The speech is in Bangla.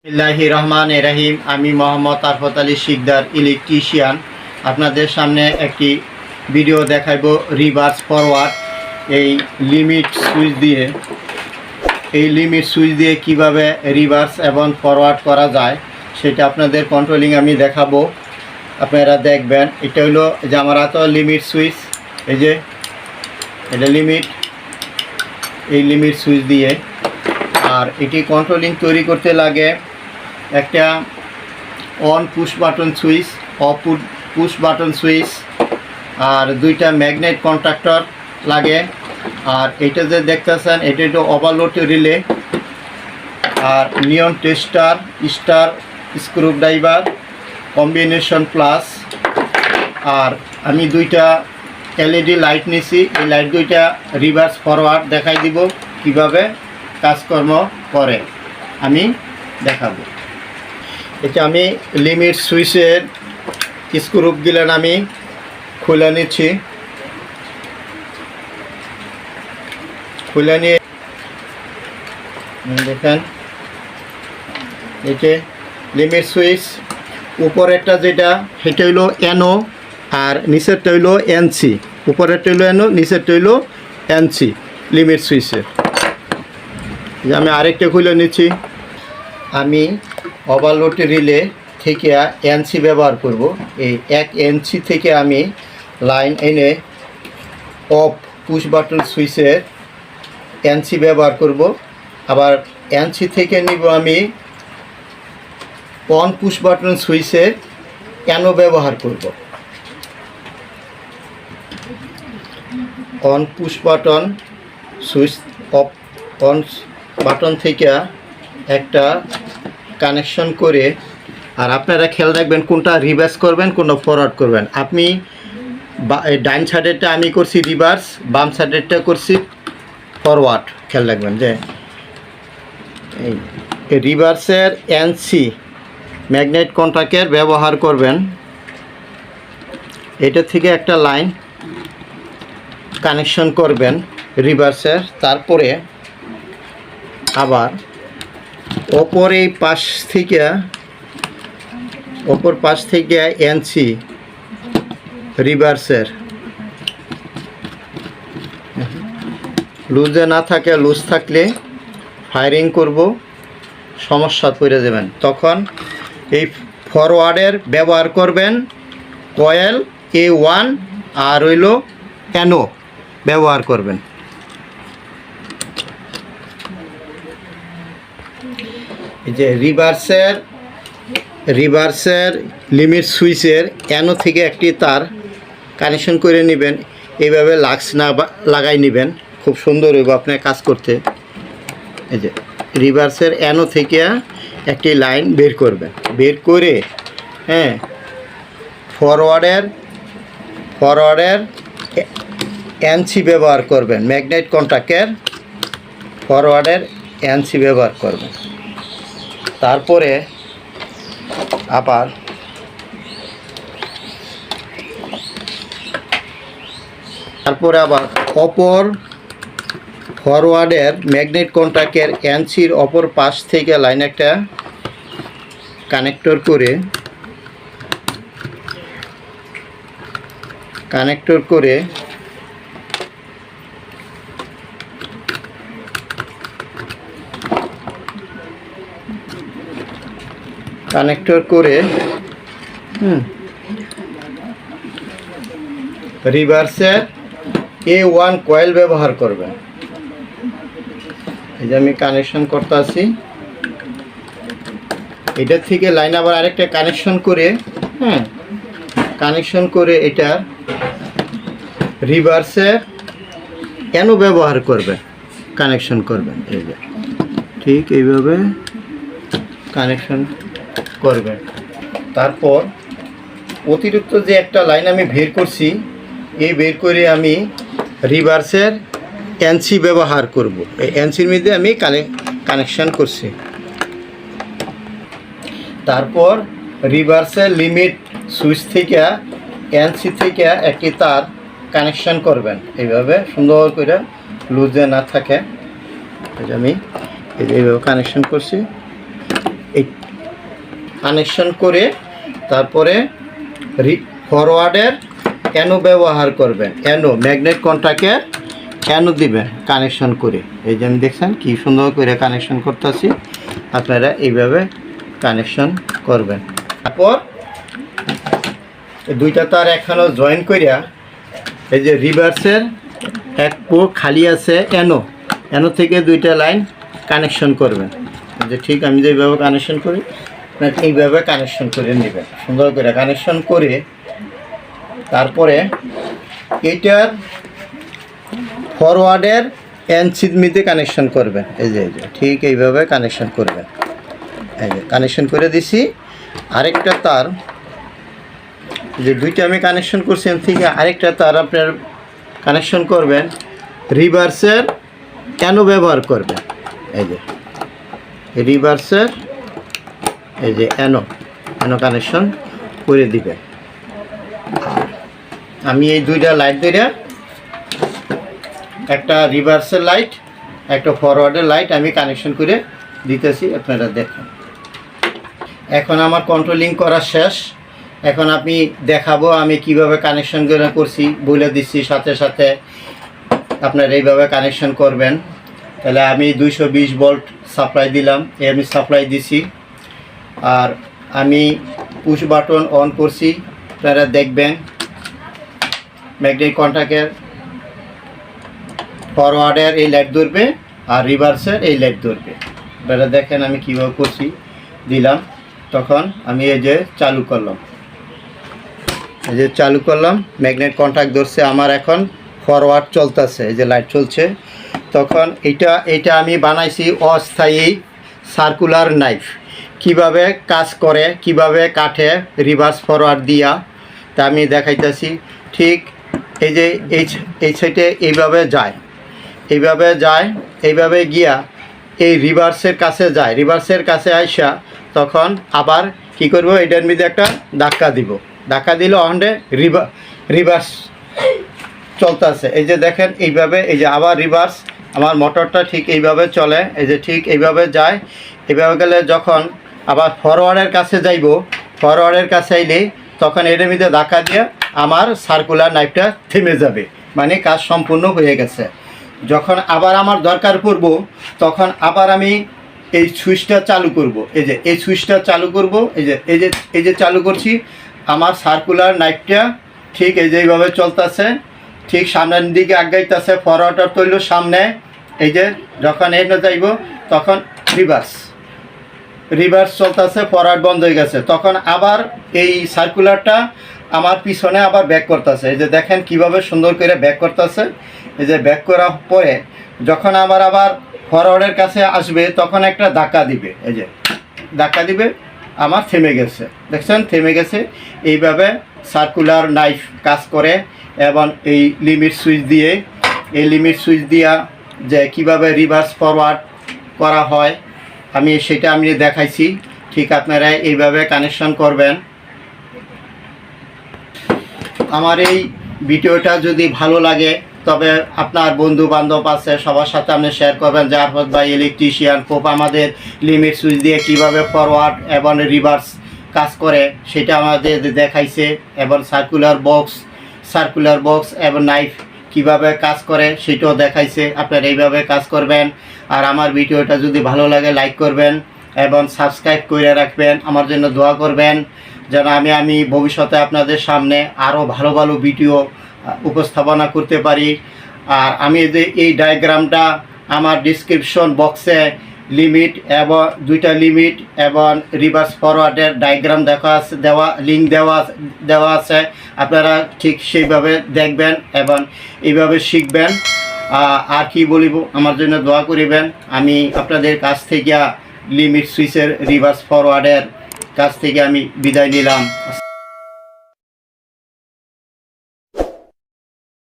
বিসমিল্লাহির রহমানির রহিম। আমি মোহাম্মদ আরফত আলী শিকদার, ইলেকট্রিশিয়ান। আপনাদের সামনে একটি ভিডিও দেখাইব রিভার্স ফরওয়ার্ড এই লিমিট সুইচ দিয়ে কিভাবে রিভার্স এবং ফরওয়ার্ড করা যায় সেটা আপনাদের কন্ট্রোলিং আমি দেখাবো, আপনারা দেখবেন। এটা হলো যে আমার তো লিমিট সুইচ, এই যে এটা লিমিট সুইচ দিয়ে। আর এটি কন্ট্রোলিং তৈরি করতে লাগে একটা on push button switch, off push button switch, আর দুইটা ম্যাগনেট কন্ট্যাক্টর লাগে। আর এটা যে দেখতেছেন এটা একটু ওভারলোড রিলে, আর neon tester, star screwdriver combination plus. আর আমি দুইটা এলইডি লাইট নিছি, এই লাইট দুইটা রিভার্স ফরওয়ার্ড দেখাই দিব কিভাবে কাজকর্ম করে আমি দেখাবো। এটা আমি লিমিট সুইচের স্ক্রুগুলো আমি খুলে নিচ্ছি, খুলে নিয়ে দেখেন এতে লিমিট সুইচ উপরেরটা যেটা সেটা হইলো এনও আর নিচেরটা হইলো এনসি। উপরেরটা হইলো এনও, নিচেরটা হইলো এনসি লিমিট সুইচের। আমি আরেকটা খুলে নিচ্ছি। আমি ওভারলোড রিলে থেকে এনসি ব্যবহার করব। এই 1 এনসি থেকে আমি লাইন এনে অফ পুশ বাটন সুইচের এনসি ব্যবহার করব। আবার এনসি থেকে নিব আমি অন পুশ বাটন সুইচের কেন ব্যবহার করব। On push button switch of on button থেকে একটা কানেকশন করে, আর আপনারা খেয়াল রাখবেন কোনটা রিভার্স করবেন কোনটা ফরওয়ার্ড করবেন। আপনি ডাইন সাইডেরটা আমি করছি রিভার্স, বাম সাইডেরটা করছি ফরওয়ার্ড। খেয়াল রাখবেন যে এই রিভার্সের এনসি ম্যাগনেট কন্ট্যাক্টের ব্যবহার করবেন। এটা থেকে একটা লাইন কানেকশন করবেন রিভার্সের, তারপরে আবার অপর পাশ থেকে এনসি রিভার্সের লুজে না থাকে, লুজ থাকলে ফায়ারিং করব, সমস্যা পড়ে যাবেন। তখন এই ফরওয়ার্ডের ব্যবহার করবেন কয়েল A1 আর হইল এনও ব্যবহার করবেন। এই যে রিভার্সের লিমিট সুইচের এনও থেকে একটি তার কানেকশন করে নেবেন। এইভাবে লাক্স না লাগাই নেবেন, খুব সুন্দর হইব আপনার কাজ করতে। এই যে রিভার্সের এনও থেকে একটি লাইন বের করবেন, বের করে ফরওয়ার্ডের এনসি ব্যবহার করবেন, ম্যাগনেট কন্ট্যাক্টের ফরওয়ার্ডের এনসি ব্যবহার করবেন। তারপরে আবার অপর ফরওয়ার্ডের ম্যাগনেট কন্ট্যাক্টের এনসির অপর পাশ থেকে লাইন একটা কানেক্টর করে রিভার্সে A1 কয়েল ব্যবহার করবেন। এই যে আমি কানেকশন করতে আছি, এটার থেকে লাইন আবার আরেকটা কানেকশন করে এটা রিভার্সে এনও ব্যবহার করবেন, কানেকশন করবেন। এই যে ঠিক এইভাবে কানেকশন করবেন। তারপর অতিরিক্ত যে একটা লাইন আমি বের করছি, এই বের করে আমি রিভার্সের এনসি ব্যবহার করব। এই এনসির মধ্যে আমি কানেকশন করছি। তারপর রিভার্সের লিমিট সুইচ থেকে এনসি থেকে একটি তার কানেকশন করবেন, এইভাবে সুন্দর করে লুজে না থাকে। আমি এইভাবে কানেকশন করছি। এই কানেকশন করে তারপরে ফরওয়ার্ডের অ্যানো ব্যবহার করবেন, অ্যানো ম্যাগনেট কন্ট্যাক্টে অ্যানো দিবেন কানেকশন করে। এই যে আমি দেখছেন কি সুন্দর করে কানেকশন করতেছি, আপনারা এইভাবে কানেকশন করবেন। তারপর দুইটা তার এখানেও জয়েন করিয়া এই যে রিভার্সের এক পোর্ট খালি আছে অ্যানো থেকে দুইটা লাইন কানেকশন করবেন। যে ঠিক আমি যেভাবে কানেকশন করি এইভাবে কানেকশন করে নেবেন, সুন্দর করে কানেকশন করে তারপরে এইটার ফরওয়ার্ডের এনসিডমিতে কানেকশন করবেন। এই যে ঠিক এইভাবে কানেকশন করবেন। এই যে কানেকশন করে দিছি। আরেকটা তার যে দুইটা আমি কানেকশন করছি এর থেকে আরেকটা তার আপনার কানেকশন করবেন, রিভার্সের অ্যানো ব্যবহার করবেন। এই যে রিভার্সের এই যে অ্যানো কানেকশন করে দিবেন। আমি এই দুইটা লাইট ধরে, একটা রিভার্সের লাইট একটা ফরওয়ার্ডের লাইট আমি কানেকশন করে দিতেছি, আপনারা দেখুন। এখন আমার কন্ট্রোলিং করা শেষ। এখন আমি দেখাবো আমি কিভাবে কানেকশন করছি, বলে দিচ্ছি সাথে সাথে আপনারা এইভাবে কানেকশন করবেন। তাহলে আমি 220 ভোল্ট সাপ্লাই দিলাম, আমি সাপ্লাই দিছি। আর আমি পুশ বাটন অন করছি, আপনারা দেখবেন ম্যাগনেট কন্ট্যাক্টের ফরওয়ার্ডের এই লাইট ধরবে আর রিভার্সের এই লাইট ধরবে। আপনারা দেখেন আমি কীভাবে করছি, দিলাম। তখন আমি এই যে চালু করলাম, এই যে চালু করলাম, ম্যাগনেট কন্ট্যাক্ট ধরছে আমার, এখন ফরওয়ার্ড চলতেছে, এই যে লাইট চলছে। তখন এইটা আমি বানাইছি অস্থায়ী সার্কুলার নাইফ, কিভাবে কাজ করে, কিভাবে কাটে রিভার্স ফরওয়ার্ড দিয়া, তা আমি দেখাইতেছি। ঠিক এই যে এই সাইডে এইভাবে যায়, এইভাবে গিয়া এই রিভার্সের কাছে যায়, রিভার্সের কাছে আইসা তখন আবার কি করব, এটার মধ্যে একটা ধাক্কা দিব, ধাক্কা দিলে অন্ডে রিভার্স চলতেছে। এই যে দেখেন এইভাবে, এই যে আবার রিভার্স, আমার মোটরটা ঠিক এইভাবে চলে, এই যে ঠিক এইভাবে যায়। এইভাবে গেলে যখন আবার ফরওয়ার্ডের কাছে যাইব, ফরওয়ার্ডের কাছে আইলে তখন এটার মধ্যে ধাক্কা দিয়ে আমার সার্কুলার নাইফটা থেমে যাবে, মানে কাজ সম্পূর্ণ হয়ে গেছে। যখন আবার আমার দরকার পড়ব তখন আবার আমি এই সুইচটা চালু করব, এই যে এই সুইচটা চালু করব, এই যে চালু করছি, আমার সার্কুলার নাইফটা ঠিক এই যে এইভাবে চলতেছে, ঠিক সামনের দিকে আগাইতেছে, ফরওয়ার্ডার তৈল সামনে। এই যে যখন এনে যাইব তখন রিভার্স চলতেছে, ফরওয়ার্ড বন্ধ হয়ে গেছে, তখন আবার এই সার্কুলারটা আমার পিছনে আবার ব্যাক করতেছে। এই যে দেখেন কিভাবে সুন্দর করে ব্যাক করতেছে। এই যে ব্যাক করার পরে যখন আবার ফরওয়ার্ডের কাছে আসবে তখন একটা ধাক্কা দিবে, এই যে ধাক্কা দিবে, আমার থেমে গেছে, দেখছেন থেমে গেছে। এইভাবে সার্কুলার নাইফ কাজ করে। এবং এই লিমিট সুইচ দিয়া যে কিভাবে রিভার্স ফরওয়ার্ড করা হয় সেটা আমি দেখাইছি। ঠিক আপনারা এইভাবে কানেকশন করবেন। আমার এই ভিডিওটা যদি ভালো লাগে তবে আপনার বন্ধু বান্ধব আছে সবার সাথে আপনি শেয়ার করবেন যে আরফত ভাই ইলেকট্রিশিয়ান খুব আমাদের লিমিট সুইচ দিয়ে কিভাবে ফরওয়ার্ড এবং রিভার্স কাজ করে সেটা আমাদের দেখাইছে, এবং সার্কুলার বক্স এবং নাইফ কিভাবে কাজ করে সেটাও দেখাইছে। আপনারা এইভাবে কাজ করবেন। আর আমার ভিডিওটা যদি ভালো লাগে লাইক করবেন এবং সাবস্ক্রাইব করে রাখবেন, আমার জন্য দোয়া করবেন যেন আমি ভবিষ্যতে আপনাদের সামনে আরও ভালো ভালো ভিডিও উপস্থাপনা করতে পারি। আর আমি এই ডায়াগ্রামটা আমার ডিসক্রিপশন বক্সে দুইটা লিমিট এবং রিভার্স ফরওয়ার্ডের ডায়াগ্রাম লিঙ্ক দেওয়া আছে। আপনারা ঠিক সেইভাবে দেখবেন এবং এইভাবে শিখবেন। আর কি বলিব, আমার জন্য দোয়া করিবেন। আমি আপনাদের কাছ থেকে লিমিট সুইচের রিভার্স ফরওয়ার্ডের কাছ থেকে আমি বিদায় নিলাম।